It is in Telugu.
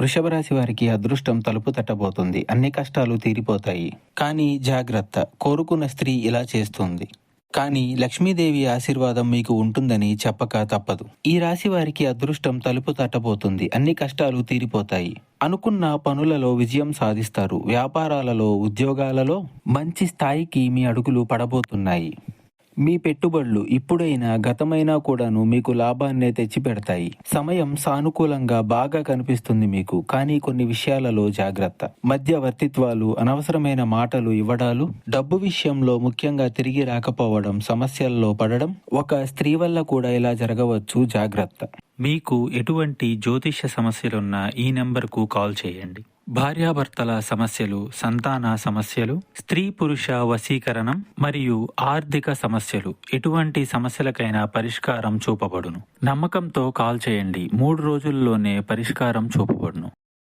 వృషభ రాశి వారికి అదృష్టం తలుపు తట్టబోతుంది. అన్ని కష్టాలు తీరిపోతాయి. కానీ జాగ్రత్త, కోరుకున్న స్త్రీ ఇలా చేస్తుంది. కానీ లక్ష్మీదేవి ఆశీర్వాదం మీకు ఉంటుందని చెప్పక తప్పదు. ఈ రాశి వారికి అదృష్టం తలుపు తట్టబోతుంది. అన్ని కష్టాలు తీరిపోతాయి. అనుకున్న పనులలో విజయం సాధిస్తారు. వ్యాపారాలలో, ఉద్యోగాలలో మంచి స్థాయికి మీ అడుగులు పడబోతున్నాయి. మీ పెట్టుబడులు ఇప్పుడైనా గతమైనా కూడాను మీకు లాభాన్నే తెచ్చిపెడతాయి. సమయం సానుకూలంగా బాగా కనిపిస్తుంది మీకు. కానీ కొన్ని విషయాలలో జాగ్రత్త. మధ్యవర్తిత్వాలు, అనవసరమైన మాటలు ఇవ్వడాలు, డబ్బు విషయంలో ముఖ్యంగా తిరిగి రాకపోవడం, సమస్యల్లో పడడం, ఒక స్త్రీ వల్ల కూడా ఇలా జరగవచ్చు. జాగ్రత్త. మీకు ఎటువంటి జ్యోతిష్య సమస్యలున్నా ఈ నెంబర్కు కాల్ చేయండి. భార్యాభర్తల సమస్యలు, సంతాన సమస్యలు, స్త్రీ పురుష వశీకరణం మరియు ఆర్థిక సమస్యలు, ఎటువంటి సమస్యలకైనా పరిష్కారం చూపబడును. నమ్మకంతో కాల్ చేయండి. 3 రోజుల్లోనే పరిష్కారం చూపబడును.